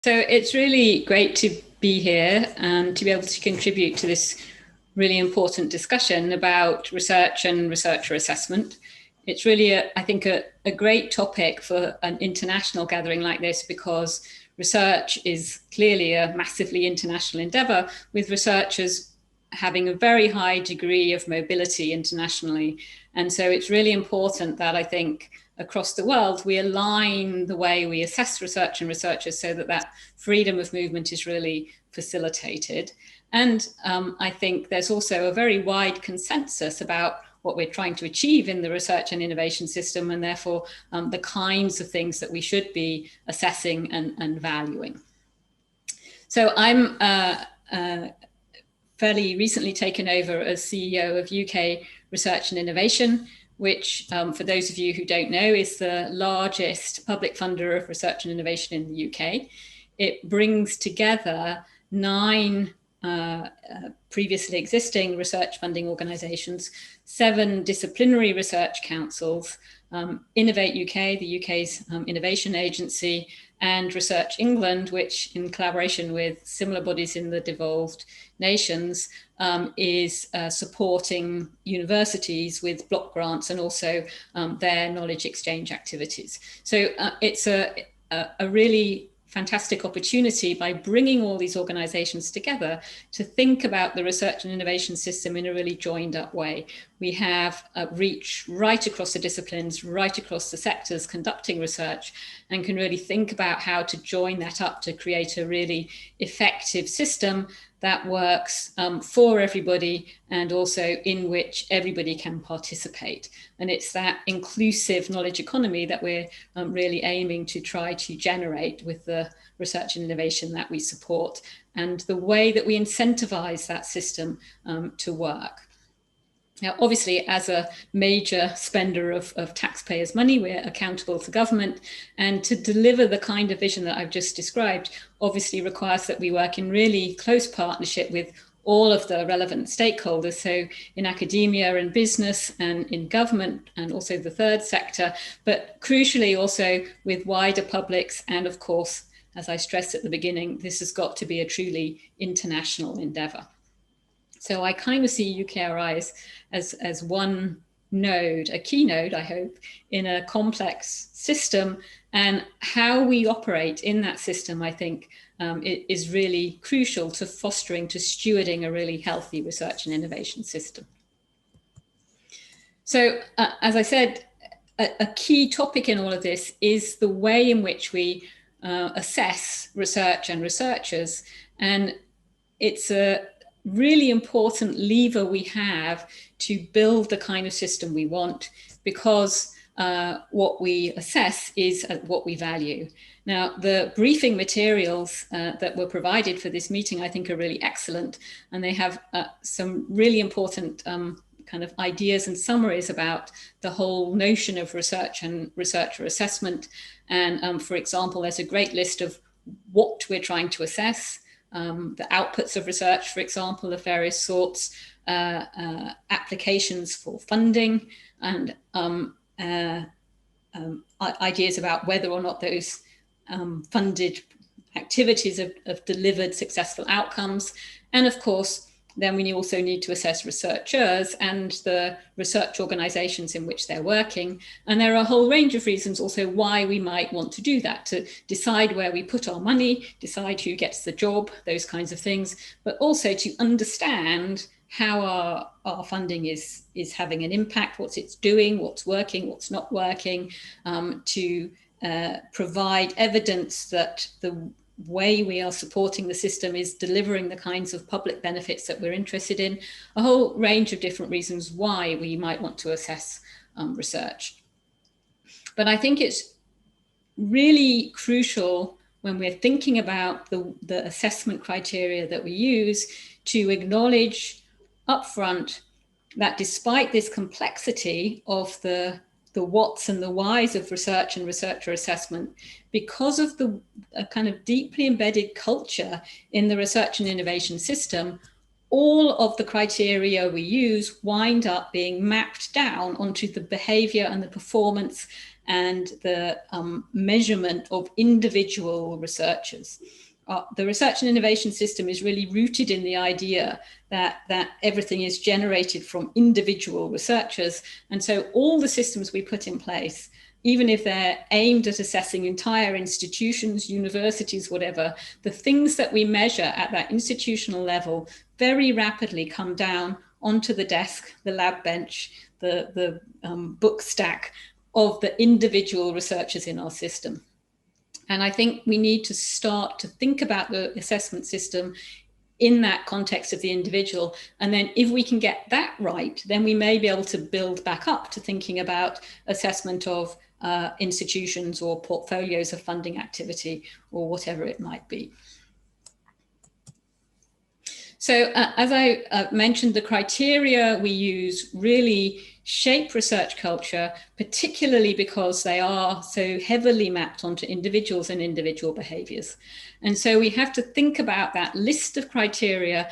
So it's really great to be here and to be able to contribute to this really important discussion about research and researcher assessment. It's really, I think, a great topic for an international gathering like this, because research is clearly a massively international endeavor, with researchers having a very high degree of mobility internationally. And so it's really important that, I think, across the world, we align the way we assess research and researchers so that that freedom of movement is really facilitated. And I think there's also a very wide consensus about what we're trying to achieve in the research and innovation system, and therefore the kinds of things that we should be assessing and valuing. So I'm fairly recently taken over as CEO of UK Research and Innovation, which, for those of you who don't know, is the largest public funder of research and innovation in the UK. It brings together 9 previously existing research funding organisations, 7 disciplinary research councils, Innovate UK, the UK's innovation agency, and Research England, which, in collaboration with similar bodies in the devolved nations, is supporting universities with block grants and also their knowledge exchange activities. So it's a really fantastic opportunity, by bringing all these organizations together, to think about the research and innovation system in a really joined up way. We have reach right across the disciplines, right across the sectors conducting research, and can really think about how to join that up to create a really effective system that works for everybody, and also in which everybody can participate. And it's that inclusive knowledge economy that we're really aiming to try to generate with the research and innovation that we support, and the way that we incentivize that system to work. Now, obviously, as a major spender of taxpayers' money, we're accountable to government, and to deliver the kind of vision that I've just described obviously requires that we work in really close partnership with all of the relevant stakeholders, so in academia and business and in government and also the third sector, but crucially also with wider publics. And of course, as I stressed at the beginning, this has got to be a truly international endeavor. So I kind of see UKRI as one node, a keynote, I hope, in a complex system. And how we operate in that system, I think, it is really crucial to fostering, to stewarding a really healthy research and innovation system. So as I said, a key topic in all of this is the way in which we assess research and researchers. And it's a really important lever we have to build the kind of system we want, because what we assess is what we value. Now, the briefing materials that were provided for this meeting, I think, are really excellent, and they have some really important kind of ideas and summaries about the whole notion of research and researcher assessment. And for example, there's a great list of what we're trying to assess, the outputs of research, for example, of various sorts, applications for funding, and ideas about whether or not those funded activities have delivered successful outcomes. And of course, then we also need to assess researchers and the research organizations in which they're working. And there are a whole range of reasons also why we might want to do that, to decide where we put our money, decide who gets the job, those kinds of things, but also to understand how our funding is having an impact, what it's doing, what's working, what's not working, to provide evidence that the way we are supporting the system is delivering the kinds of public benefits that we're interested in. A whole range of different reasons why we might want to assess research. But I think it's really crucial when we're thinking about the assessment criteria that we use, to acknowledge upfront that despite this complexity of the whats and the whys of research and researcher assessment, because of the kind of deeply embedded culture in the research and innovation system, all of the criteria we use wind up being mapped down onto the behavior and the performance and the measurement of individual researchers. The research and innovation system is really rooted in the idea that everything is generated from individual researchers. And so all the systems we put in place, even if they're aimed at assessing entire institutions, universities, whatever, the things that we measure at that institutional level very rapidly come down onto the desk, the lab bench, the book stack of the individual researchers in our system. And I think we need to start to think about the assessment system in that context of the individual. And then if we can get that right, then we may be able to build back up to thinking about assessment of institutions or portfolios of funding activity or whatever it might be. So as I mentioned, the criteria we use really shape research culture, particularly because they are so heavily mapped onto individuals and individual behaviors. And so we have to think about that list of criteria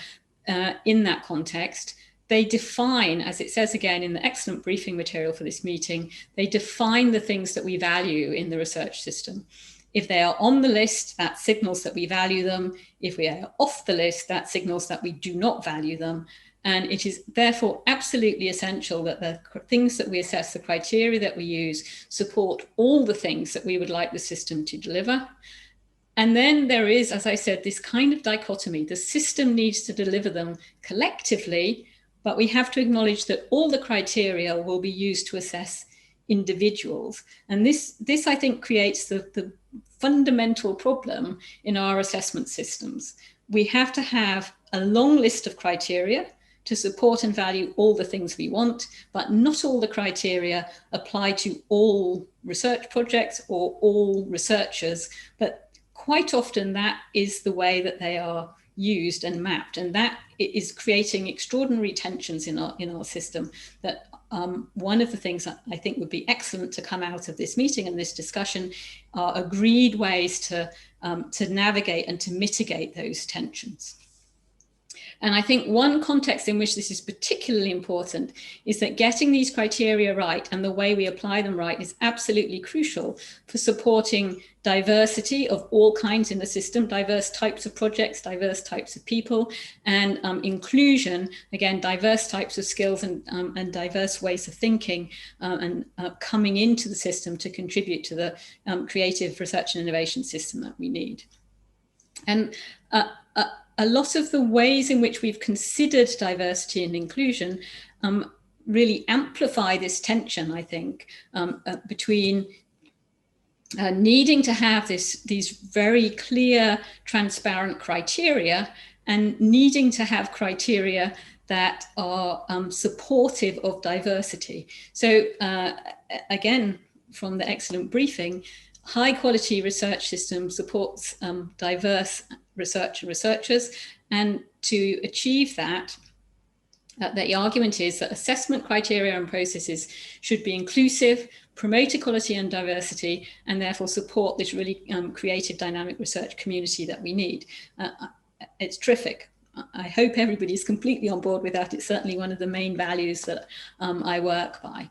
in that context. They define, as it says again in the excellent briefing material for this meeting, they define the things that we value in the research system. If they are on the list, that signals that we value them. If we are off the list, that signals that we do not value them. And it is therefore absolutely essential that the things that we assess, the criteria that we use, support all the things that we would like the system to deliver. And then there is, as I said, this kind of dichotomy. The system needs to deliver them collectively, but we have to acknowledge that all the criteria will be used to assess individuals. And this I think, creates the fundamental problem in our assessment systems. We have to have a long list of criteria to support and value all the things we want, but not all the criteria apply to all research projects or all researchers, but quite often that is the way that they are used and mapped, and that is creating extraordinary tensions in our system. That one of the things that I think would be excellent to come out of this meeting and this discussion are agreed ways to navigate and to mitigate those tensions. And I think one context in which this is particularly important is that getting these criteria right and the way we apply them right is absolutely crucial for supporting diversity of all kinds in the system, diverse types of projects, diverse types of people, and inclusion, again, diverse types of skills and diverse ways of thinking and coming into the system to contribute to the creative research and innovation system that we need. And a lot of the ways in which we've considered diversity and inclusion really amplify this tension, I think, between needing to have these very clear, transparent criteria and needing to have criteria that are supportive of diversity. So again, from the excellent briefing, high quality research system supports diverse research and researchers. And to achieve that, the argument is that assessment criteria and processes should be inclusive, promote equality and diversity, and therefore support this really creative, dynamic research community that we need. It's terrific. I hope everybody's completely on board with that. It's certainly one of the main values that I work by.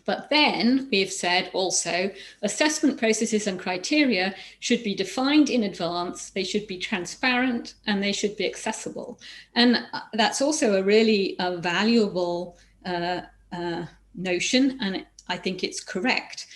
But then we've said also assessment processes and criteria should be defined in advance, they should be transparent, and they should be accessible. And that's also a really valuable notion, and I think it's correct.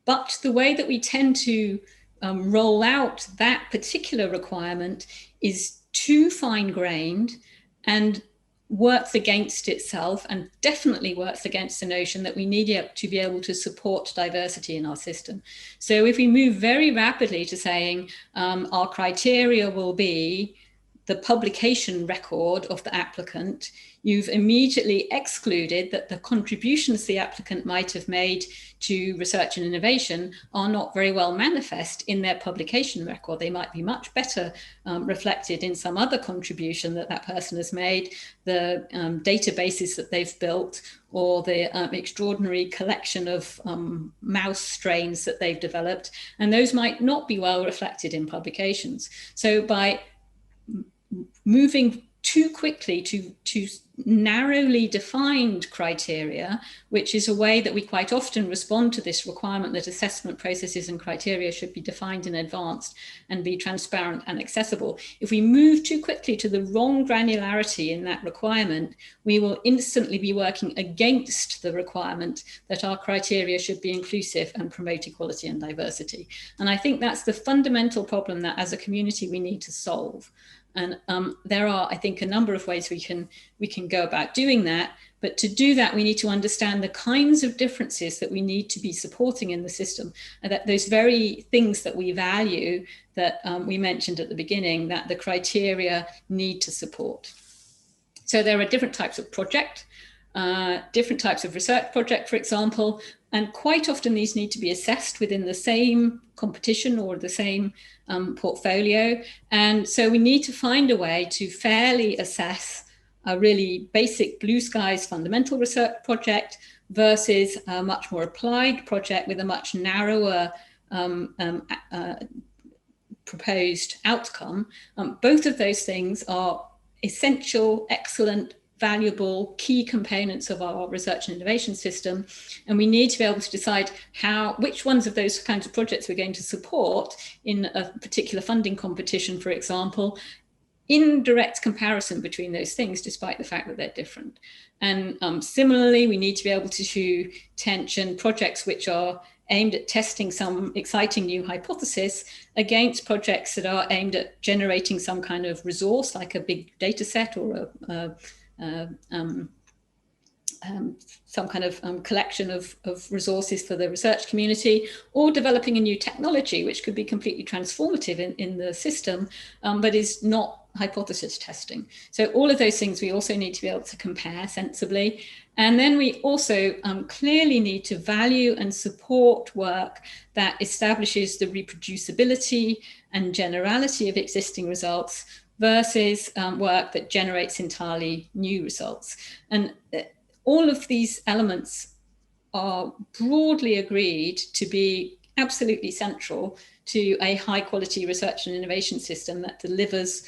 But the way that we tend to roll out that particular requirement is too fine-grained and works against itself, and definitely works against the notion that we need to be able to support diversity in our system. So if we move very rapidly to saying our criteria will be the publication record of the applicant, you've immediately excluded that the contributions the applicant might have made to research and innovation are not very well manifest in their publication record. They might be much better reflected in some other contribution that that person has made, the databases that they've built, or the extraordinary collection of mouse strains that they've developed, and those might not be well reflected in publications. So by moving too quickly to narrowly defined criteria, which is a way that we quite often respond to this requirement that assessment processes and criteria should be defined in advance and be transparent and accessible. If we move too quickly to the wrong granularity in that requirement, we will instantly be working against the requirement that our criteria should be inclusive and promote equality and diversity. And I think that's the fundamental problem that as a community we need to solve. And there are, I think, a number of ways we can go about doing that. But to do that, we need to understand the kinds of differences that we need to be supporting in the system, and that those very things that we value, that we mentioned at the beginning, that the criteria need to support. So there are different types of project, different types of research project, for example, and quite often these need to be assessed within the same competition or the same portfolio. And so we need to find a way to fairly assess a really basic blue skies fundamental research project versus a much more applied project with a much narrower proposed outcome. Both of those things are essential, excellent, valuable, key components of our research and innovation system. And we need to be able to decide which ones of those kinds of projects we're going to support in a particular funding competition, for example, in direct comparison between those things, despite the fact that they're different. And similarly, we need to be able to tension projects which are aimed at testing some exciting new hypothesis against projects that are aimed at generating some kind of resource, like a big data set or some kind of collection of resources for the research community, or developing a new technology which could be completely transformative in the system, but is not hypothesis testing. So all of those things we also need to be able to compare sensibly. And then we also clearly need to value and support work that establishes the reproducibility and generality of existing results versus work that generates entirely new results. And all of these elements are broadly agreed to be absolutely central to a high quality research and innovation system that delivers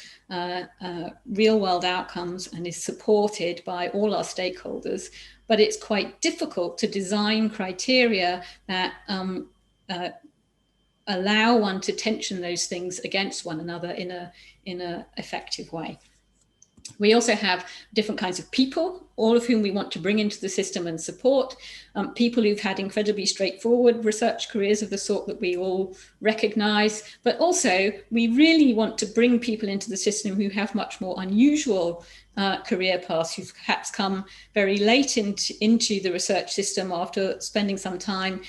real world outcomes and is supported by all our stakeholders. But it's quite difficult to design criteria that allow one to tension those things against one another in a effective way. We also have different kinds of people, all of whom we want to bring into the system and support. People who've had incredibly straightforward research careers of the sort that we all recognize, but also we really want to bring people into the system who have much more unusual career paths, who've perhaps come very late into the research system after spending some time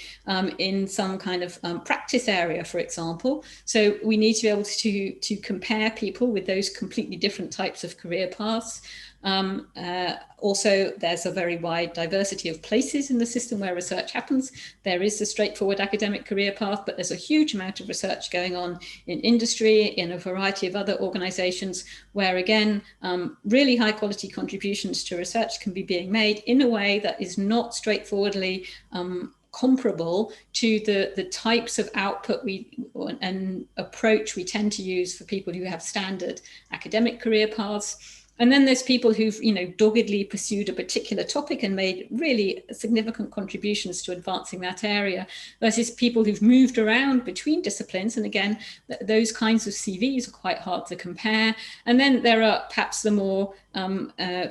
in some kind of practice area, for example. So we need to be able to compare people with those completely different types of career paths. Also, there's a very wide diversity of places in the system where research happens. There is a straightforward academic career path, but there's a huge amount of research going on in industry, in a variety of other organizations, where again, really high quality contributions to research can be being made in a way that is not straightforwardly comparable to the types of output and approach we tend to use for people who have standard academic career paths. And then there's people who've, doggedly pursued a particular topic and made really significant contributions to advancing that area, versus people who've moved around between disciplines. And again, those kinds of CVs are quite hard to compare. And then there are perhaps the more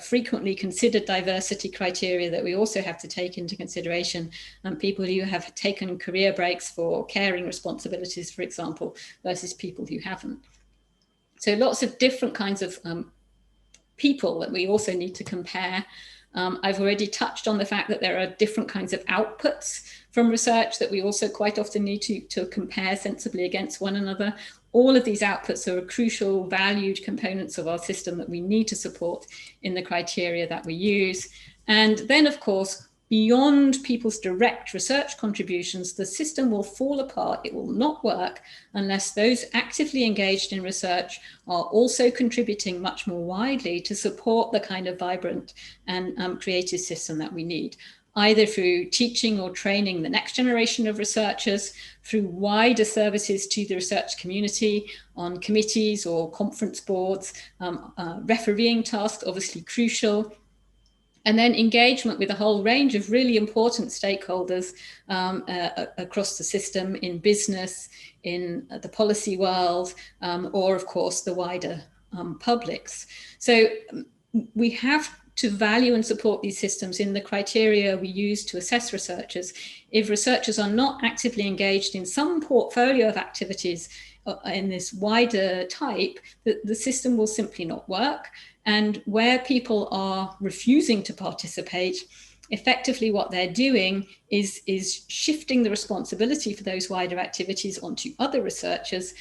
frequently considered diversity criteria that we also have to take into consideration. People who have taken career breaks for caring responsibilities, for example, versus people who haven't. So lots of different kinds of people that we also need to compare. I've already touched on the fact that there are different kinds of outputs from research that we also quite often need to compare sensibly against one another. All of these outputs are crucial, valued components of our system that we need to support in the criteria that we use. And then, of course, beyond people's direct research contributions, the system will fall apart. It will not work unless those actively engaged in research are also contributing much more widely to support the kind of vibrant and creative system that we need, either through teaching or training the next generation of researchers, through wider services to the research community on committees or conference boards, refereeing tasks, obviously crucial. And then engagement with a whole range of really important stakeholders across the system, in business, in the policy world, or of course the wider publics. So we have to value and support these systems in the criteria we use to assess researchers. If researchers are not actively engaged in some portfolio of activities in this wider type, the system will simply not work. And where people are refusing to participate, effectively what they're doing is shifting the responsibility for those wider activities onto other researchers.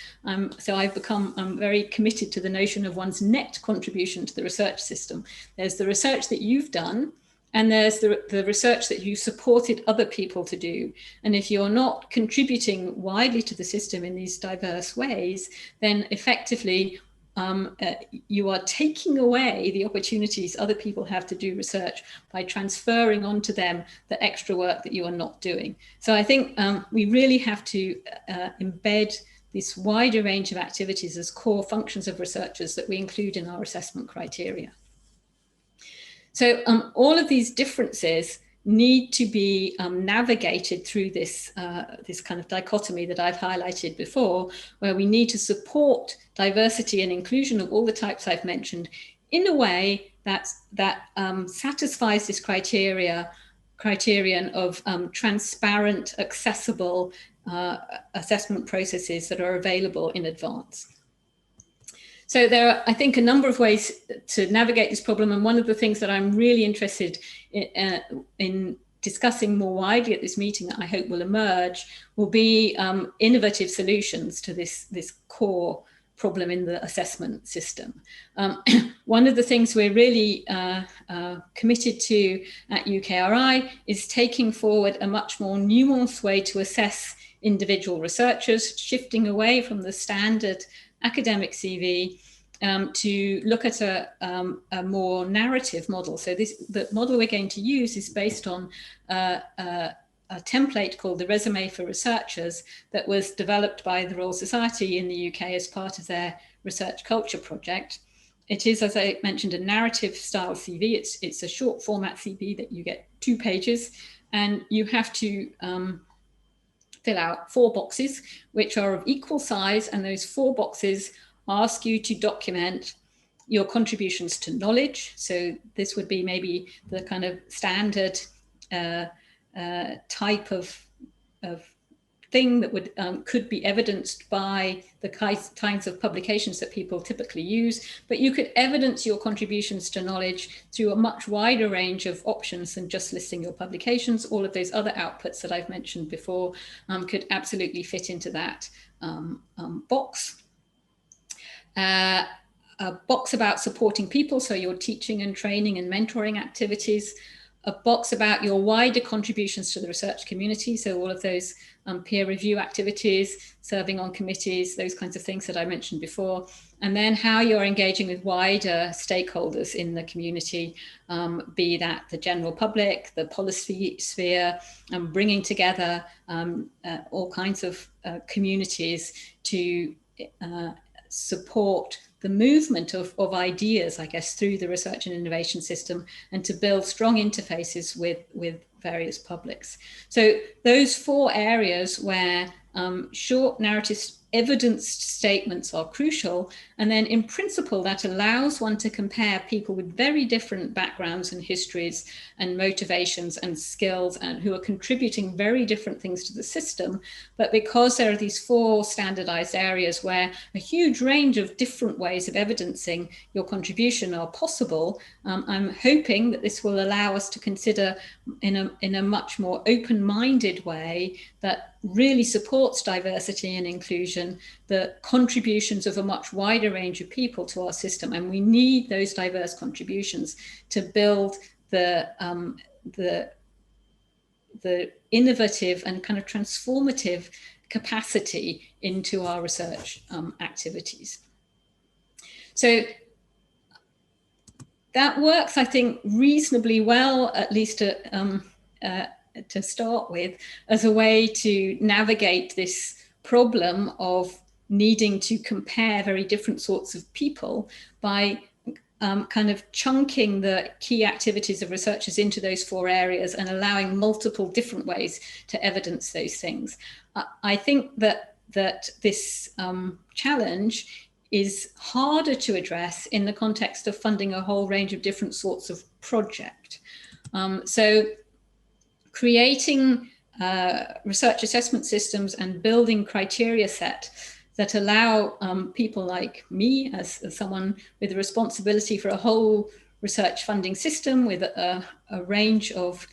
So I've become very committed to the notion of one's net contribution to the research system. There's the research that you've done, and there's the research that you supported other people to do. And if you're not contributing widely to the system in these diverse ways, then effectively you are taking away the opportunities other people have to do research by transferring onto them the extra work that you are not doing. So I think we really have to embed this wider range of activities as core functions of researchers that we include in our assessment criteria. So all of these differences need to be navigated through this, this kind of dichotomy that I've highlighted before, where we need to support diversity and inclusion of all the types I've mentioned in a way that satisfies this criterion of transparent, accessible assessment processes that are available in advance. So there are, I think, a number of ways to navigate this problem. And one of the things that I'm really interested in discussing more widely at this meeting that I hope will emerge will be innovative solutions to this core problem in the assessment system. One of the things we're really committed to at UKRI is taking forward a much more nuanced way to assess individual researchers, shifting away from the standard academic CV to look at a more narrative model. So the model we're going to use is based on a template called the Résumé for Researchers that was developed by the Royal Society in the UK as part of their research culture project. It is, as I mentioned, a narrative style CV. It's a short format CV that you get 2 pages, and you have to fill out 4 boxes, which are of equal size, and those 4 boxes ask you to document your contributions to knowledge. So this would be maybe the kind of standard type of thing that would could be evidenced by the kinds of publications that people typically use, but you could evidence your contributions to knowledge through a much wider range of options than just listing your publications. All of those other outputs that I've mentioned before could absolutely fit into that box. A box about supporting people, so your teaching and training and mentoring activities. A box about your wider contributions to the research community, so all of those peer review activities, serving on committees, those kinds of things that I mentioned before. And then how you're engaging with wider stakeholders in the community, be that the general public, the policy sphere, bringing together all kinds of communities to support the movement of ideas, I guess, through the research and innovation system, and to build strong interfaces with various publics. So those 4 areas where short narrative evidenced statements are crucial, and then in principle that allows one to compare people with very different backgrounds and histories and motivations and skills, and who are contributing very different things to the system. But because there are these 4 standardized areas where a huge range of different ways of evidencing your contribution are possible, I'm hoping that this will allow us to consider in a much more open-minded way that really supports diversity and inclusion, the contributions of a much wider range of people to our system. And we need those diverse contributions to build the innovative and kind of transformative capacity into our research activities. So that works, I think, reasonably well, at least to start with, as a way to navigate this problem of needing to compare very different sorts of people by kind of chunking the key activities of researchers into those 4 areas and allowing multiple different ways to evidence those things. I think that this challenge is harder to address in the context of funding a whole range of different sorts of project. So creating research assessment systems and building criteria set that allow people like me, as someone with a responsibility for a whole research funding system with a range of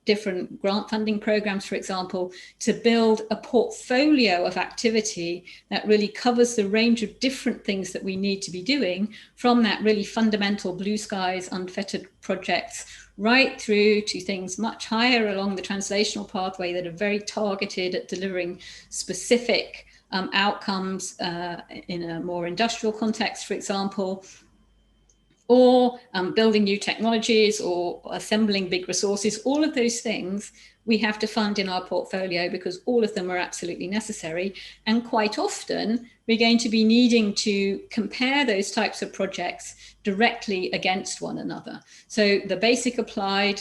different grant funding programs, for example, to build a portfolio of activity that really covers the range of different things that we need to be doing, from that really fundamental blue skies, unfettered projects, right through to things much higher along the translational pathway that are very targeted at delivering specific outcomes in a more industrial context, for example, or building new technologies or assembling big resources. All of those things we have to fund in our portfolio because all of them are absolutely necessary. And quite often we're going to be needing to compare those types of projects directly against one another. So the basic applied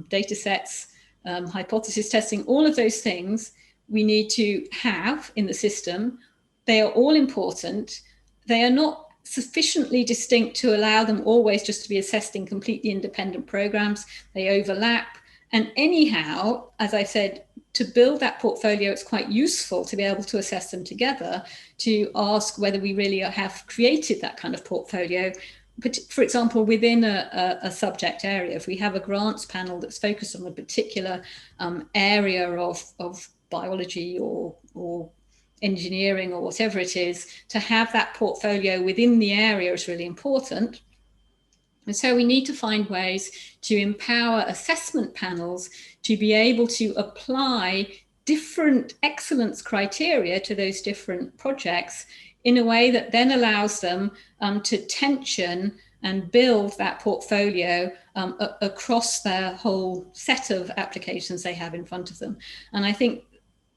data sets, hypothesis testing, all of those things we need to have in the system. They are all important. They are not sufficiently distinct to allow them always just to be assessed in completely independent programs. They overlap. And anyhow, as I said, to build that portfolio, it's quite useful to be able to assess them together, to ask whether we really have created that kind of portfolio. But for example, within a subject area, if we have a grants panel that's focused on a particular area of biology or engineering or whatever it is, to have that portfolio within the area is really important. And so we need to find ways to empower assessment panels to be able to apply different excellence criteria to those different projects in a way that then allows them to tension and build that portfolio across their whole set of applications they have in front of them. And I think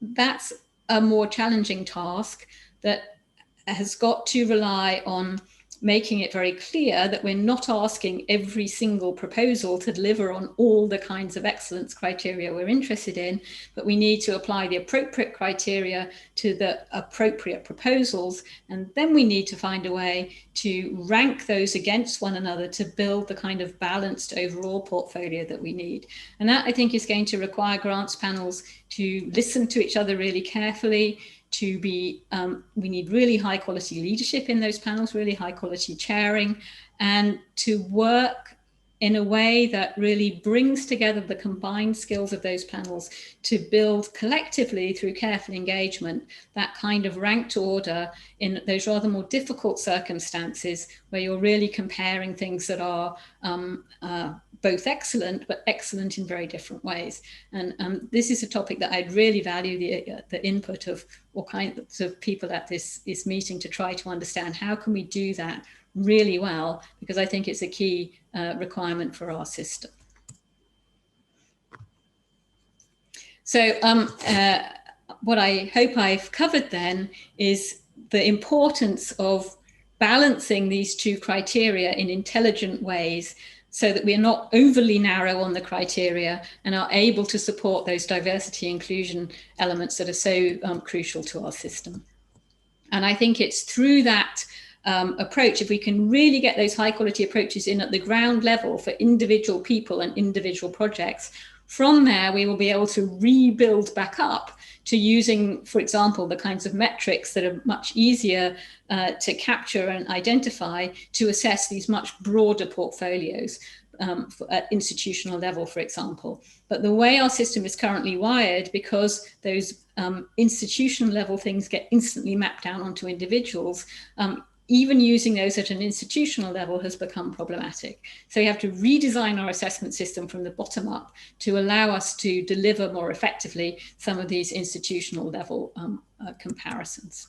that's a more challenging task that has got to rely on making it very clear that we're not asking every single proposal to deliver on all the kinds of excellence criteria we're interested in, but we need to apply the appropriate criteria to the appropriate proposals. And then we need to find a way to rank those against one another to build the kind of balanced overall portfolio that we need. And that, I think, is going to require grants panels to listen to each other really carefully, to be, we need really high quality leadership in those panels, really high quality chairing, and to work in a way that really brings together the combined skills of those panels to build collectively, through careful engagement, that kind of ranked order in those rather more difficult circumstances where you're really comparing things that are both excellent, but excellent in very different ways. And this is a topic that I'd really value the input of all kinds of people at this meeting to try to understand how can we do that really well, because I think it's a key requirement for our system. So what I hope I've covered then is the importance of balancing these two criteria in intelligent ways, so that we're not overly narrow on the criteria and are able to support those diversity inclusion elements that are so crucial to our system. And I think it's through that approach, if we can really get those high quality approaches in at the ground level for individual people and individual projects, from there we will be able to rebuild back up to using, for example, the kinds of metrics that are much easier to capture and identify to assess these much broader portfolios at institutional level, for example. But the way our system is currently wired, because those institutional level things get instantly mapped down onto individuals, even using those at an institutional level has become problematic. So we have to redesign our assessment system from the bottom up to allow us to deliver more effectively some of these institutional level comparisons.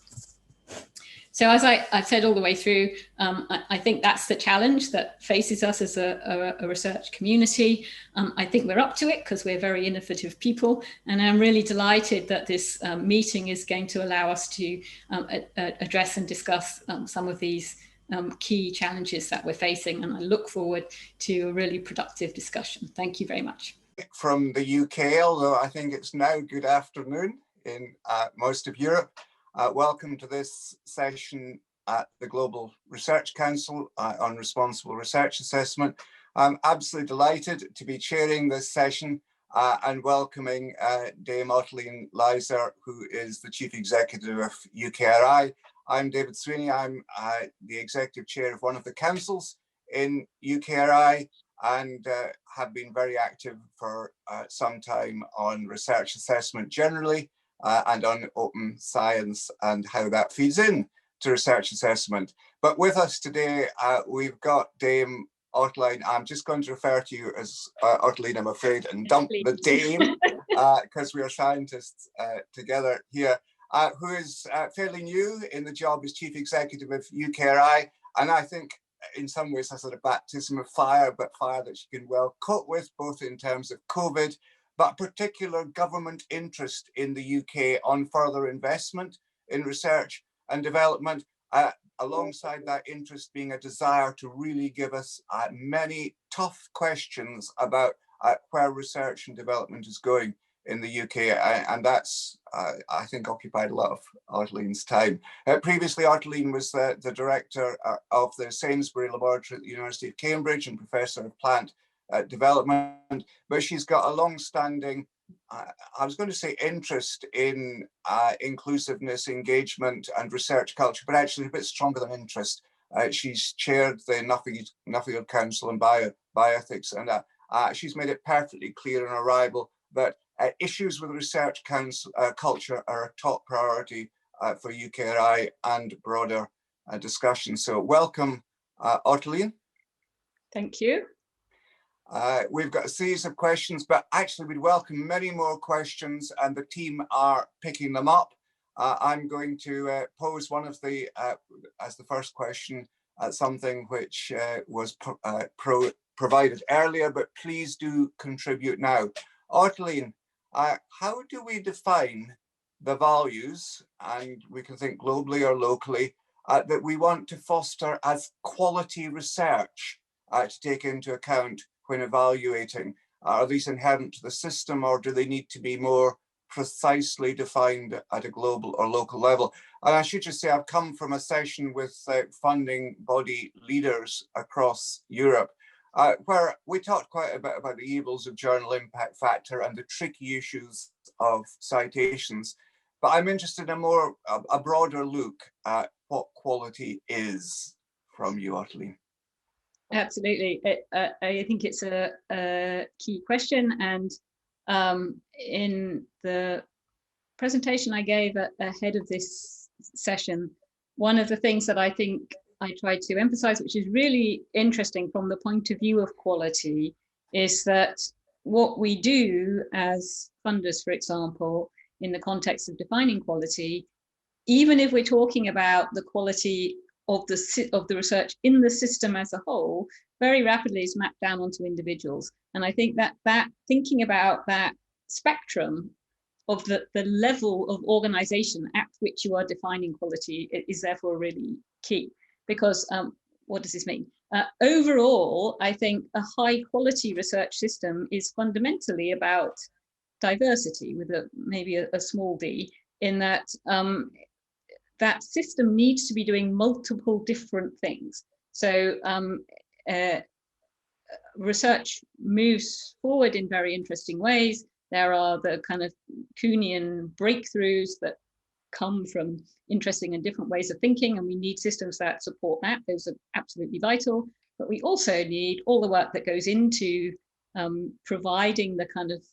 So as I've said all the way through, I think that's the challenge that faces us as a research community. I think we're up to it because we're very innovative people. And I'm really delighted that this meeting is going to allow us to address and discuss some of these key challenges that we're facing. And I look forward to a really productive discussion. Thank you very much. From the UK, although I think it's now good afternoon in most of Europe. Welcome to this session at the Global Research Council on Responsible Research Assessment. I'm absolutely delighted to be chairing this session and welcoming Dame Ottoline Leyser, who is the Chief Executive of UKRI. I'm David Sweeney. I'm the Executive Chair of one of the councils in UKRI and have been very active for some time on research assessment generally and on open science and how that feeds in to research assessment. But with us today, we've got Dame Ottoline. I'm just going to refer to you as Ottoline, I'm afraid, and dump the Dame because we are scientists together here, who is fairly new in the job as Chief Executive of UKRI. And I think in some ways has had a baptism of fire, but fire that she can well cope with, both in terms of COVID, but particular government interest in the UK on further investment in research and development, alongside that interest being a desire to really give us many tough questions about where research and development is going in the UK, and that's, I think, occupied a lot of Ottoline's time. Previously, Ottoline was the director of the Sainsbury Laboratory at the University of Cambridge and professor of plant development, but she's got a long-standing, I was going to say interest in inclusiveness, engagement and research culture, but actually a bit stronger than interest. She's chaired the Nuffield Council on Bioethics, and she's made it perfectly clear in her arrival that issues with research culture are a top priority for UKRI and broader discussion. So welcome, Ottoline. Thank you. We've got a series of questions, but actually we'd welcome many more questions and the team are picking them up. I'm going to pose one of the, as the first question, something which was provided earlier, but please do contribute now. Ottoline, how do we define the values, and we can think globally or locally, that we want to foster as quality research to take into account when evaluating? Are these inherent to the system, or do they need to be more precisely defined at a global or local level? And I should just say, I've come from a session with funding body leaders across Europe, where we talked quite a bit about the evils of journal impact factor and the tricky issues of citations. But I'm interested in a broader look at what quality is from you, Ottoline. Absolutely. I think it's a key question. And in the presentation I gave ahead of this session, one of the things that I think I tried to emphasize, which is really interesting from the point of view of quality, is that what we do as funders, for example, in the context of defining quality, even if we're talking about the quality of the research in the system as a whole, very rapidly is mapped down onto individuals. And I think that thinking about that spectrum of the level of organization at which you are defining quality is therefore really key. Because what does this mean? Overall, I think a high quality research system is fundamentally about diversity, with maybe a small d, in that that system needs to be doing multiple different things. So research moves forward in very interesting ways. There are the kind of Kuhnian breakthroughs that come from interesting and different ways of thinking, and we need systems that support that. Those are absolutely vital. But we also need all the work that goes into providing the kind of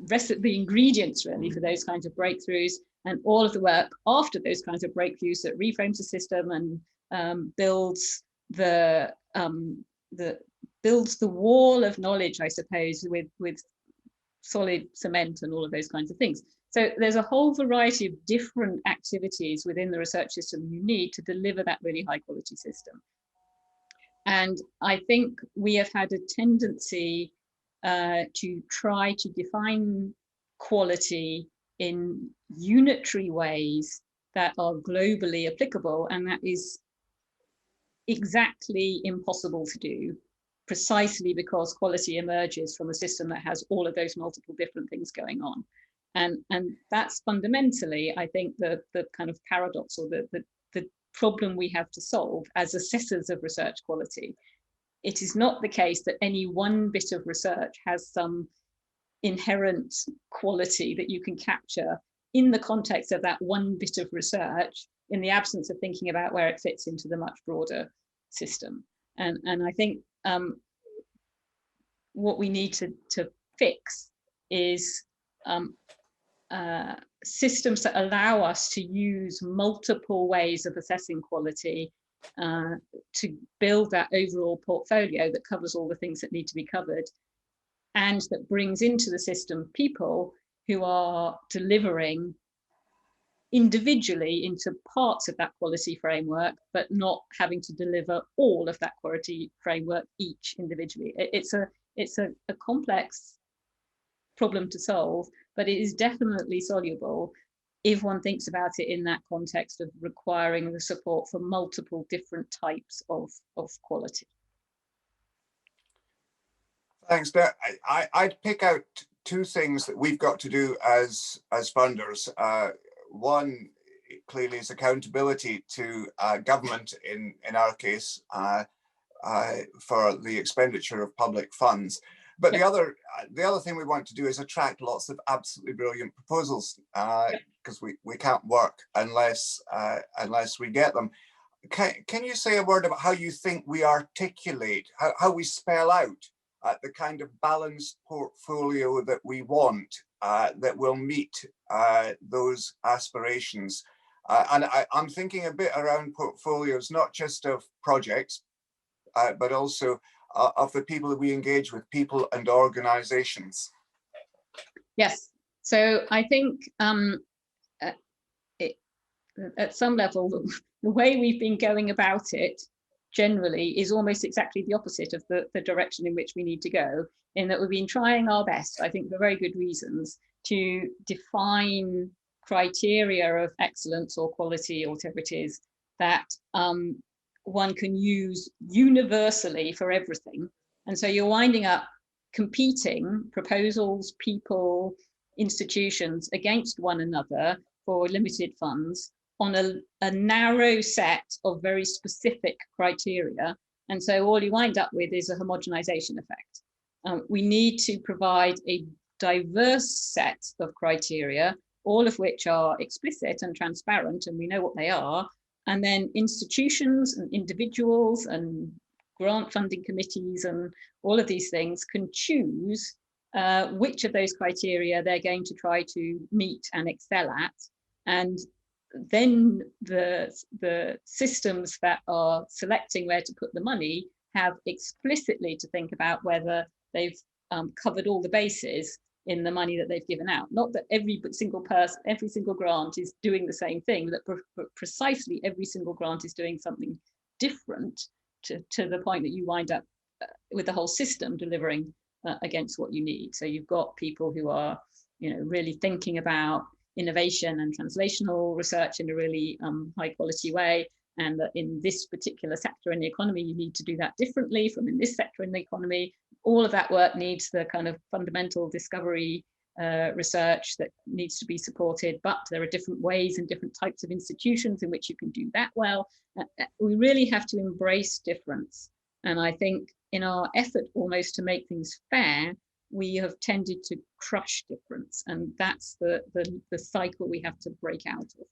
the ingredients really for those kinds of breakthroughs, and all of the work after those kinds of breakthroughs that reframes the system and builds the wall of knowledge, I suppose, with solid cement and all of those kinds of things. So there's a whole variety of different activities within the research system you need to deliver that really high quality system. And I think we have had a tendency to try to define quality in unitary ways that are globally applicable, and that is exactly impossible to do, precisely because quality emerges from a system that has all of those multiple different things going on. And that's fundamentally, I think, the kind of paradox, or the problem we have to solve as assessors of research quality. It is not the case that any one bit of research has some inherent quality that you can capture in the context of that one bit of research, in the absence of thinking about where it fits into the much broader system. And I think what we need to fix is systems that allow us to use multiple ways of assessing quality to build that overall portfolio that covers all the things that need to be covered, and that brings into the system people who are delivering individually into parts of that quality framework, but not having to deliver all of that quality framework each individually. It's a complex problem to solve, but it is definitely soluble if one thinks about it in that context of requiring the support for multiple different types of quality. Thanks. I'd pick out two things that we've got to do as funders. One, clearly, is accountability to government, in our case, for the expenditure of public funds. But the other thing we want to do is attract lots of absolutely brilliant proposals, because we can't work unless we get them. Can you say a word about how you think we articulate, how we spell out the kind of balanced portfolio that we want, that will meet those aspirations? And I'm thinking a bit around portfolios, not just of projects, but also of the people that we engage with, people and organizations. Yes, so I think at some level, the way we've been going about it generally is almost exactly the opposite of the direction in which we need to go, in that we've been trying our best, I think for very good reasons, to define criteria of excellence or quality or whatever it is that one can use universally for everything. And so you're winding up competing proposals, people, institutions against one another for limited funds on a narrow set of very specific criteria. And so all you wind up with is a homogenization effect. We need to provide a diverse set of criteria, all of which are explicit and transparent, and we know what they are. And then institutions and individuals and grant funding committees and all of these things can choose which of those criteria they're going to try to meet and excel at. And then the systems that are selecting where to put the money have explicitly to think about whether they've covered all the bases in the money that they've given out. Not that every single person, every single grant is doing the same thing, but precisely every single grant is doing something different to the point that you wind up with the whole system delivering against what you need. So you've got people who are, really thinking about innovation and translational research in a really high quality way, and that in this particular sector in the economy, you need to do that differently from in this sector in the economy. All of that work needs the kind of fundamental discovery research that needs to be supported, but there are different ways and different types of institutions in which you can do that well. We really have to embrace difference. And I think in our effort almost to make things fair, we have tended to crush difference, and that's the cycle we have to break out of.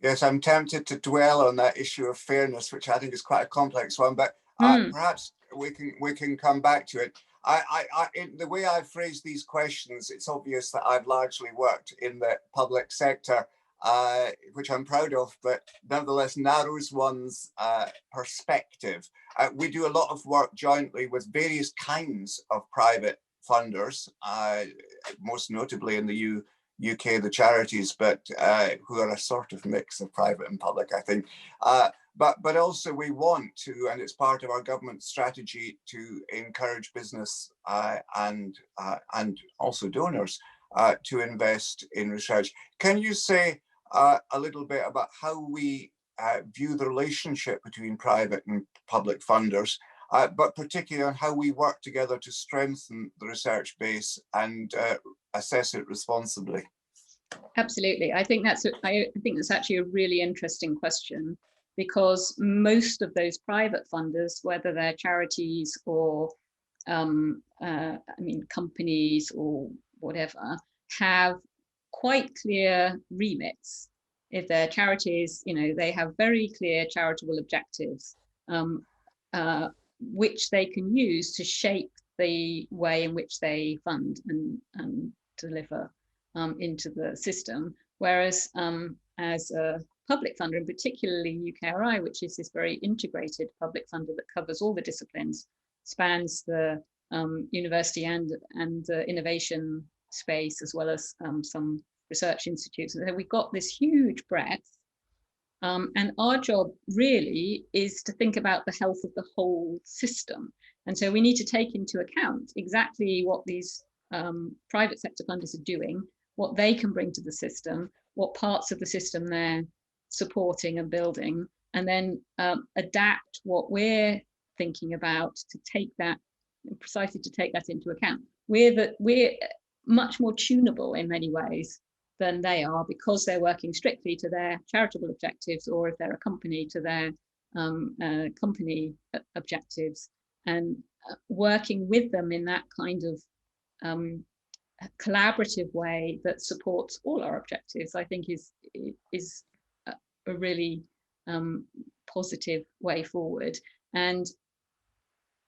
Yes, I'm tempted to dwell on that issue of fairness, which I think is quite a complex one, but perhaps we can come back to it. In the way I've phrased these questions, it's obvious that I've largely worked in the public sector, which I'm proud of, but nevertheless narrows one's perspective. We do a lot of work jointly with various kinds of private funders, most notably in the UK, the charities, but who are a sort of mix of private and public, I think. But also we want to, and it's part of our government strategy, to encourage business and also donors to invest in research. Can you say a little bit about how we view the relationship between private and public funders, but particularly on how we work together to strengthen the research base and assess it responsibly. Absolutely. I think that's actually a really interesting question, because most of those private funders, whether they're charities or companies or whatever, have quite clear remits. If they're charities, they have very clear charitable objectives, which they can use to shape the way in which they fund and deliver into the system. Whereas as a public funder, and particularly UKRI, which is this very integrated public funder that covers all the disciplines, spans the university and the innovation space, as well as some research institutes. So we've got this huge breadth. And our job really is to think about the health of the whole system. And so we need to take into account exactly what these private sector funders are doing, what they can bring to the system, what parts of the system they're supporting and building, and then adapt what we're thinking about to take that, precisely to take that into account. We're much more tunable in many ways than they are, because they're working strictly to their charitable objectives, or if they're a company, to their company objectives, and working with them in that kind of collaborative way that supports all our objectives, I think is a really positive way forward. And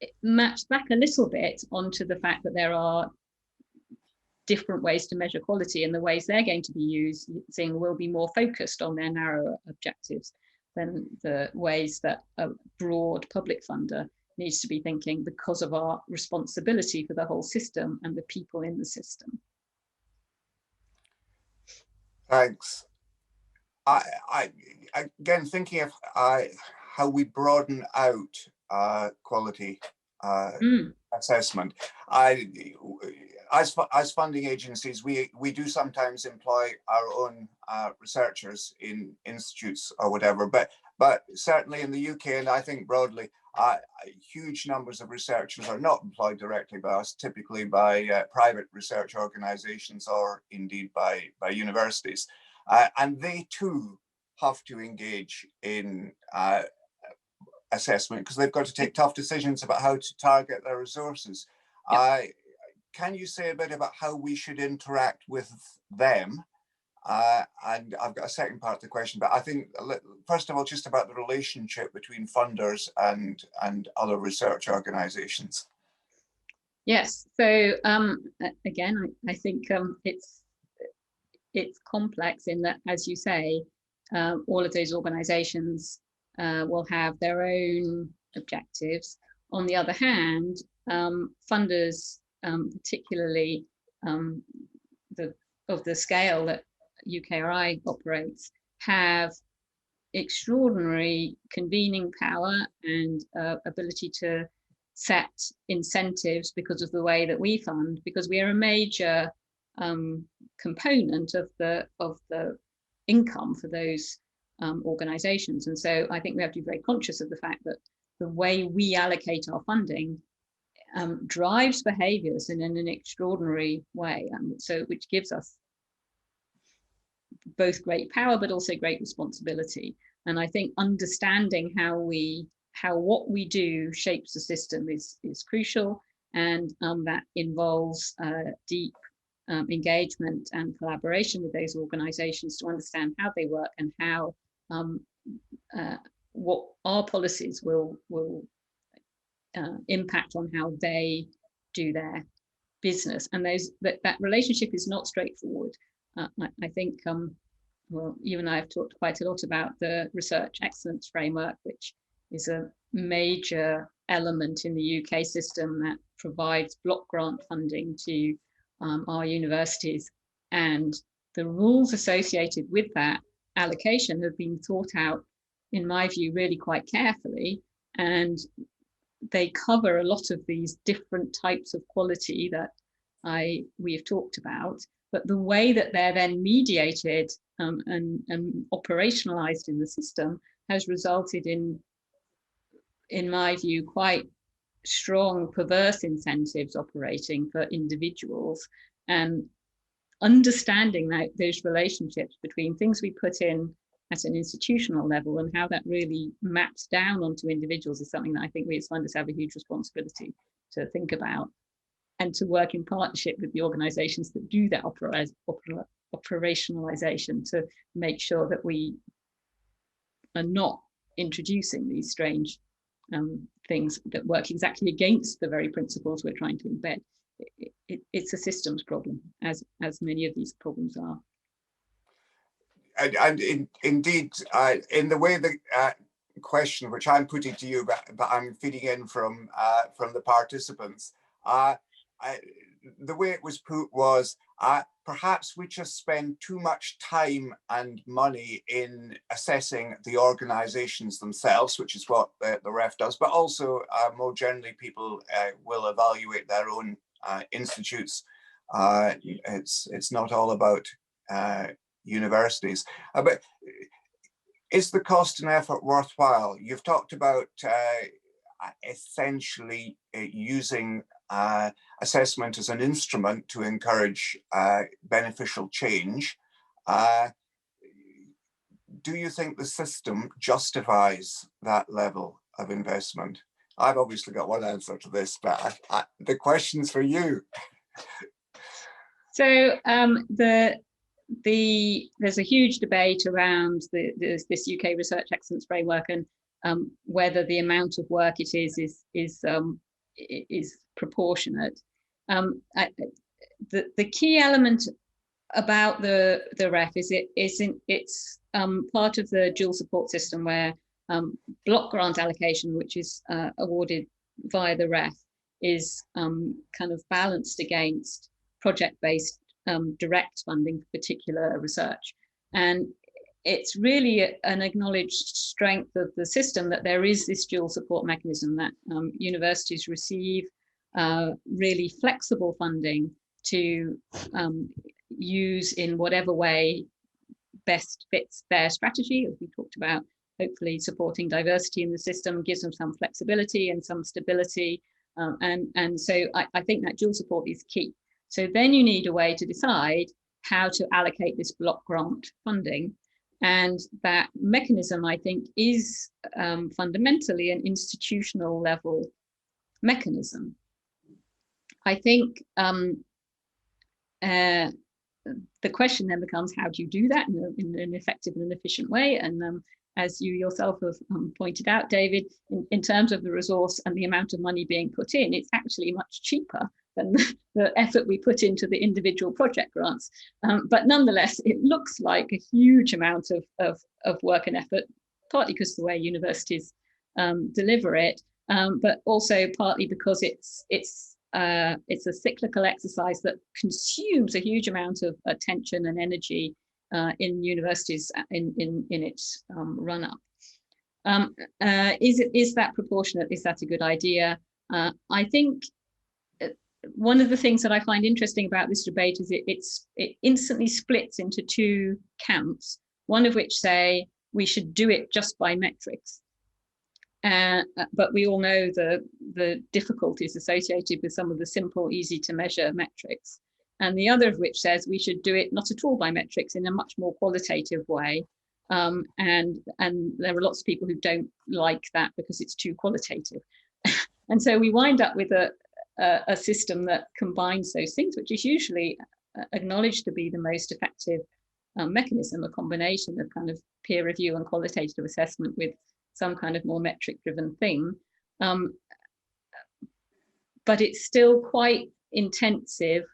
it matched back a little bit onto the fact that there are different ways to measure quality, and the ways they're going to be using will be more focused on their narrower objectives than the ways that a broad public funder needs to be thinking, because of our responsibility for the whole system and the people in the system. Thanks. I again, thinking of how we broaden out quality assessment. As funding agencies, we do sometimes employ our own researchers in institutes or whatever, but certainly in the UK, and I think broadly, huge numbers of researchers are not employed directly by us, typically by private research organizations, or indeed by universities. And they too have to engage in assessment, because they've got to take tough decisions about how to target their resources. Yep. Can you say a bit about how we should interact with them? And I've got a second part of the question, but I think, first of all, just about the relationship between funders and other research organizations. Yes, so again, I think it's complex in that, as you say, all of those organizations will have their own objectives. On the other hand, funders, particularly of the scale that UKRI operates, have extraordinary convening power and ability to set incentives because of the way that we fund, because we are a major component of the income for those organizations. And so I think we have to be very conscious of the fact that the way we allocate our funding drives behaviors in an extraordinary way, so which gives us both great power but also great responsibility. And I think understanding how what we do shapes the system is crucial, and that involves deep engagement and collaboration with those organizations to understand how they work and how what our policies will impact on how they do their business. And that relationship is not straightforward. I think, well, you and I have talked quite a lot about the Research Excellence Framework, which is a major element in the UK system that provides block grant funding to our universities. And the rules associated with that allocation have been thought out, in my view, really quite carefully. And they cover a lot of these different types of quality that we have talked about, but the way that they're then mediated and operationalized in the system has resulted in my view, quite strong perverse incentives operating for individuals, and understanding that those relationships between things we put in at an institutional level and how that really maps down onto individuals is something that I think we as funders have a huge responsibility to think about, and to work in partnership with the organizations that do that operationalization to make sure that we are not introducing these strange things that work exactly against the very principles we're trying to embed. It's a systems problem, as many of these problems are. And indeed, in the way the question which I'm putting to you, but I'm feeding in from the participants, the way it was put was, perhaps we just spend too much time and money in assessing the organizations themselves, which is what the REF does, but also more generally, people will evaluate their own institutes. It's not all about universities. But is the cost and effort worthwhile? You've talked about essentially using assessment as an instrument to encourage beneficial change. Do you think the system justifies that level of investment? I've obviously got one answer to this, but the question's for you. So there's a huge debate around this UK Research Excellence Framework and whether the amount of work it is proportionate. The key element about the REF is it's part of the dual support system where block grant allocation, which is awarded via the REF, is kind of balanced against project-based direct funding for particular research. And it's really an acknowledged strength of the system that there is this dual support mechanism, that universities receive really flexible funding to use in whatever way best fits their strategy, as we talked about. Hopefully supporting diversity in the system gives them some flexibility and some stability. And so I think that dual support is key. So then you need a way to decide how to allocate this block grant funding. And that mechanism, I think, is fundamentally an institutional level mechanism. I think the question then becomes, how do you do that in an effective and efficient way? And as you yourself have pointed out, David, in terms of the resource and the amount of money being put in, it's actually much cheaper than the effort we put into the individual project grants. But nonetheless, it looks like a huge amount of work and effort, partly because of the way universities deliver it, but also partly because it's a cyclical exercise that consumes a huge amount of attention and energy in universities in its run-up. Is that proportionate? Is that a good idea? I think one of the things that I find interesting about this debate is it instantly splits into two camps, one of which say we should do it just by metrics. But we all know the difficulties associated with some of the simple, easy to measure metrics. And the other of which says we should do it not at all by metrics, in a much more qualitative way. And there are lots of people who don't like that because it's too qualitative. And so we wind up with a system that combines those things, which is usually acknowledged to be the most effective mechanism, a combination of kind of peer review and qualitative assessment with some kind of more metric driven thing. But it's still quite intensive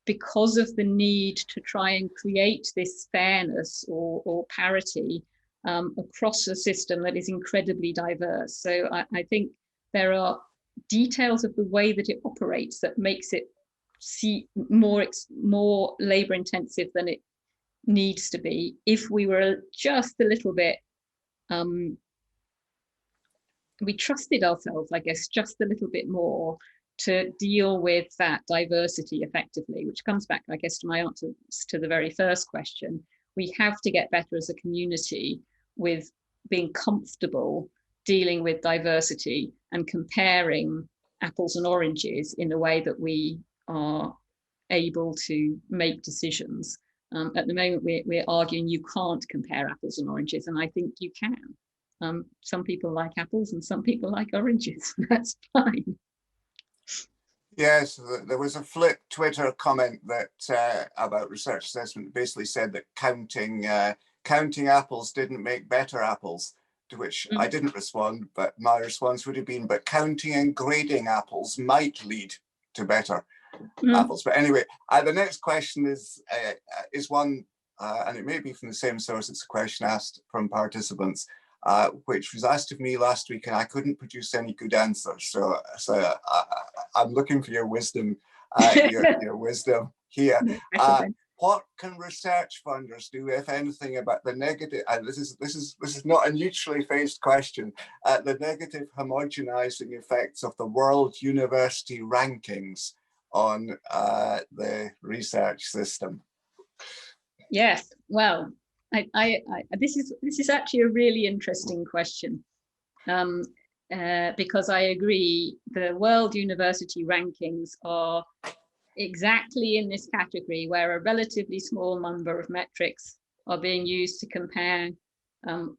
because of the need to try and create this fairness or parity across a system that is incredibly diverse. So I think there are details of the way that it operates that makes it more labor intensive than it needs to be. If we were just a little bit, we trusted ourselves, I guess, just a little bit more to deal with that diversity effectively, which comes back, I guess, to my answer to the very first question. We have to get better as a community with being comfortable dealing with diversity and comparing apples and oranges in a way that we are able to make decisions. At the moment, we're arguing you can't compare apples and oranges, and I think you can. Some people like apples and some people like oranges. That's fine. Yes, there was a flip Twitter comment that about research assessment basically said that counting apples didn't make better apples, to which I didn't respond, but my response would have been, but counting and grading apples might lead to better apples. But anyway, the next question is one, and it may be from the same source. It's a question asked from participants, which was asked of me last week, and I couldn't produce any good answers. So I'm looking for your wisdom, your wisdom here. What can research funders do, if anything, about the negative? And this is not a neutrally faced question. The negative homogenizing effects of the world university rankings on the research system. Yes, well, this is actually a really interesting question, because I agree the world university rankings are exactly in this category where a relatively small number of metrics are being used to compare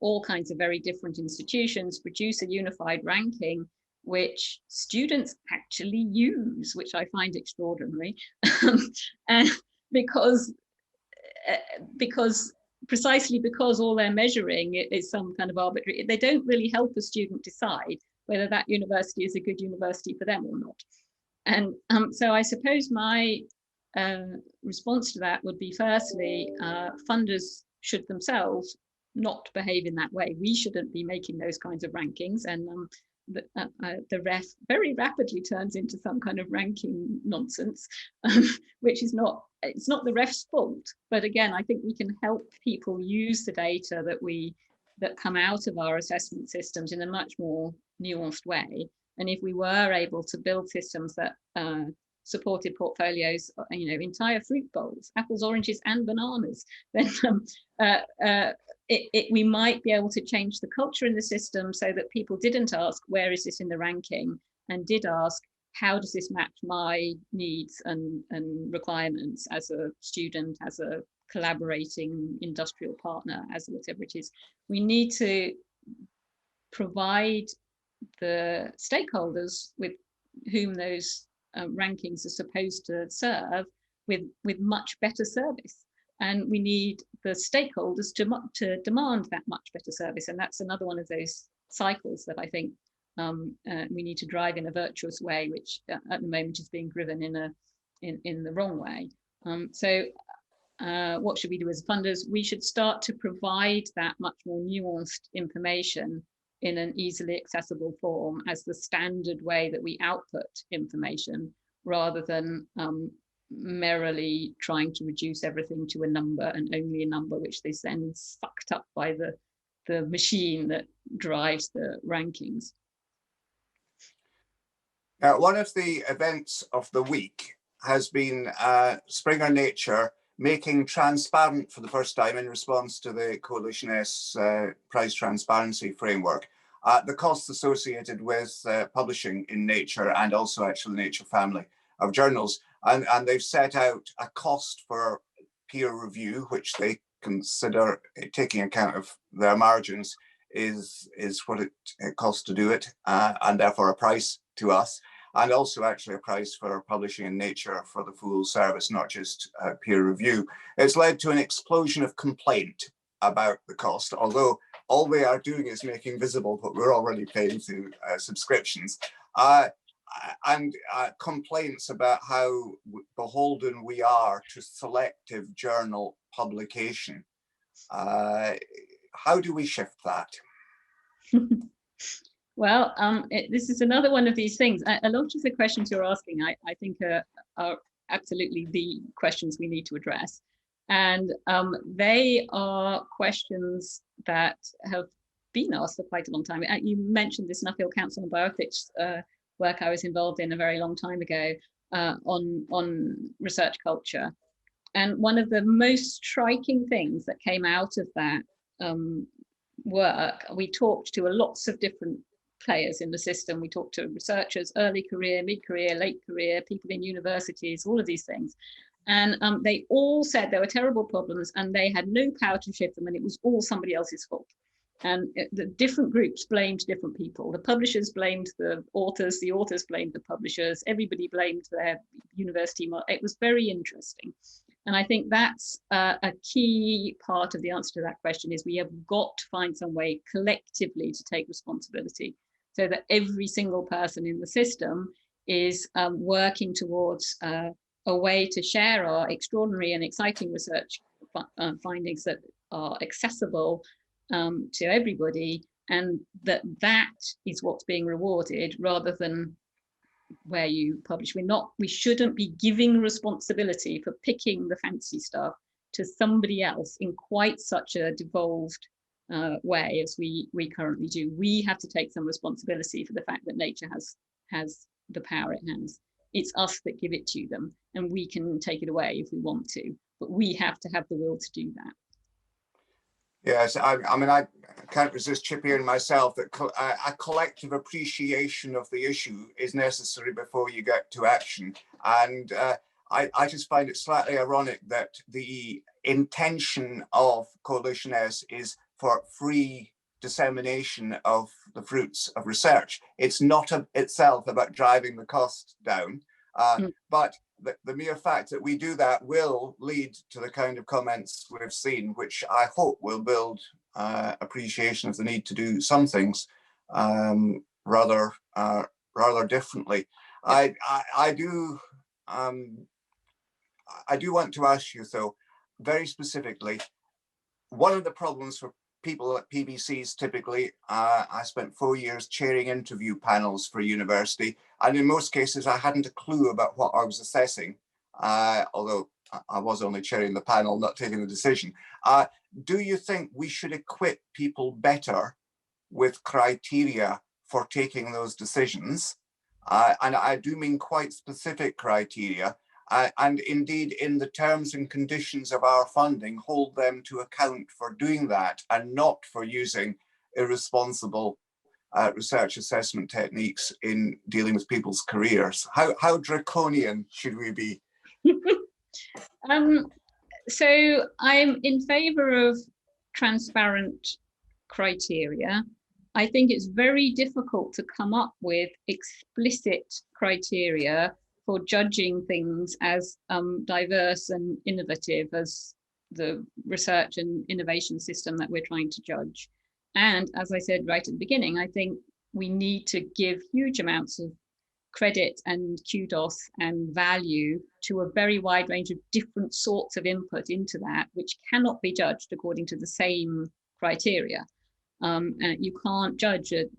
all kinds of very different institutions, produce a unified ranking which students actually use, which I find extraordinary, and precisely because all they're measuring is some kind of arbitrary, they don't really help a student decide whether that university is a good university for them or not. And so I suppose my response to that would be, firstly, funders should themselves not behave in that way. We shouldn't be making those kinds of rankings, and the ref very rapidly turns into some kind of ranking nonsense, which is it's not the ref's fault. But again, I think we can help people use the data that come out of our assessment systems in a much more nuanced way. And if we were able to build systems that supported portfolios, entire fruit bowls, apples, oranges, and bananas, then we might be able to change the culture in the system so that people didn't ask, where is this in the ranking? And did ask, how does this match my needs and requirements as a student, as a collaborating industrial partner, as whatever it is. We need to provide the stakeholders with whom those rankings are supposed to serve with much better service, and we need the stakeholders to demand that much better service. And that's another one of those cycles that I think we need to drive in a virtuous way, which at the moment is being driven in the wrong way. So what should we do as funders? We should start to provide that much more nuanced information in an easily accessible form as the standard way that we output information, rather than merrily trying to reduce everything to a number, and only a number which is then sucked up by the machine that drives the rankings. Now, one of the events of the week has been Springer Nature making transparent for the first time, in response to the Coalition S price transparency framework, the costs associated with publishing in Nature, and also actually the Nature family of journals. And they've set out a cost for peer review, which they consider, taking account of their margins, is what it costs to do it, and therefore a price to us, and also actually a price for publishing in Nature for the full service, not just peer review. It's led to an explosion of complaint about the cost, although all they are doing is making visible what we're already paying through subscriptions, and complaints about how beholden we are to selective journal publication. How do we shift that? Well, this is another one of these things. A lot of the questions you're asking, I think are absolutely the questions we need to address. And they are questions that have been asked for quite a long time. You mentioned this Nuffield Council on Bioethics work I was involved in a very long time ago on research culture. And one of the most striking things that came out of that work, we talked to lots of different players in the system. We talked to researchers, early career, mid-career, late career, people in universities, all of these things. And they all said there were terrible problems and they had no power to shift them, and it was all somebody else's fault. And the different groups blamed different people. The publishers blamed the authors blamed the publishers, everybody blamed their university. It was very interesting. And I think that's a key part of the answer to that question, is we have got to find some way collectively to take responsibility, so that every single person in the system is working towards a way to share our extraordinary and exciting research findings that are accessible to everybody, and that is what's being rewarded, rather than where you publish. We shouldn't be giving responsibility for picking the fancy stuff to somebody else in quite such a devolved way as we currently do. We have to take some responsibility for the fact that nature has the power it has. It's us that give it to them, and we can take it away if we want to, but we have to have the will to do that. Yes, I mean, I can't resist chipping in myself that a collective appreciation of the issue is necessary before you get to action. And I just find it slightly ironic that the intention of Coalition S is for free dissemination of the fruits of research. It's not itself about driving the cost down, but the mere fact that we do that will lead to the kind of comments we've seen, which I hope will build appreciation of the need to do some things rather differently. I do want to ask you, though, very specifically, one of the problems for people at PBCs typically, I spent 4 years chairing interview panels for university, and in most cases I hadn't a clue about what I was assessing, although I was only chairing the panel, not taking the decision. Do you think we should equip people better with criteria for taking those decisions? And I do mean quite specific criteria, and indeed in the terms and conditions of our funding, hold them to account for doing that and not for using irresponsible research assessment techniques in dealing with people's careers. How draconian should we be? So I'm in favor of transparent criteria. I think it's very difficult to come up with explicit criteria for judging things as diverse and innovative as the research and innovation system that we're trying to judge. And as I said right at the beginning, I think we need to give huge amounts of credit and kudos and value to a very wide range of different sorts of input into that, which cannot be judged according to the same criteria. And you can't judge a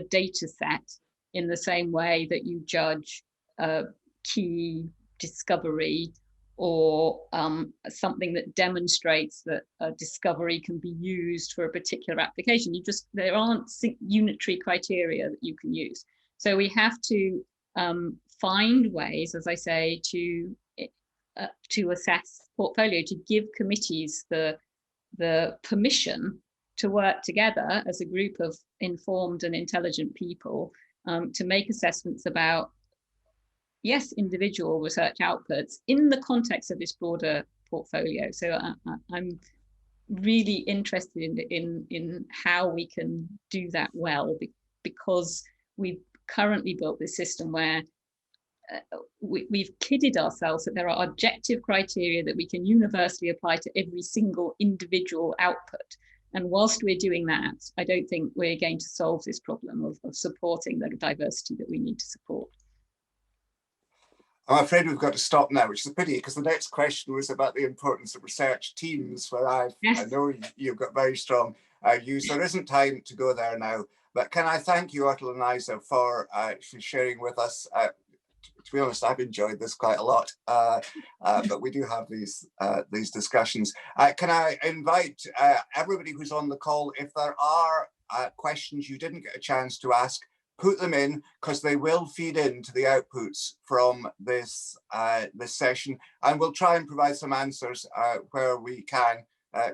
data set in the same way that you judge a key discovery or something that demonstrates that a discovery can be used for a particular application. There aren't unitary criteria that you can use. So we have to find ways, as I say, to assess portfolio, to give committees the permission to work together as a group of informed and intelligent people to make assessments about, yes, individual research outputs in the context of this broader portfolio. So I'm really interested in how we can do that well, because we've currently built this system where we've kidded ourselves that there are objective criteria that we can universally apply to every single individual output. And whilst we're doing that, I don't think we're going to solve this problem of supporting the diversity that we need to support. I'm afraid we've got to stop now, which is a pity, because the next question was about the importance of research teams, where I know you've got very strong views. There isn't time to go there now, but can I thank you, Ottoline Leyser, for sharing with us. To be honest, I've enjoyed this quite a lot, but we do have these discussions. Can I invite everybody who's on the call, if there are questions you didn't get a chance to ask, put them in, because they will feed into the outputs from this this session, and we'll try and provide some answers where we can,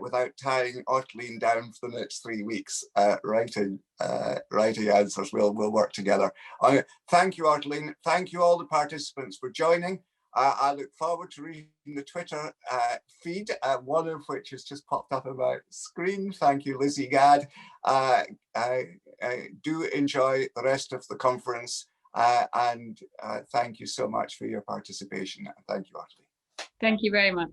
without tying Ottoline down for the next 3 weeks writing answers. We'll work together. Thank you, Ottoline. Thank you all the participants for joining. I look forward to reading the Twitter feed, one of which has just popped up on my screen. Thank you, Lizzie Gadd. Do enjoy the rest of the conference, and thank you so much for your participation. Thank you, Ottoline. Thank you very much.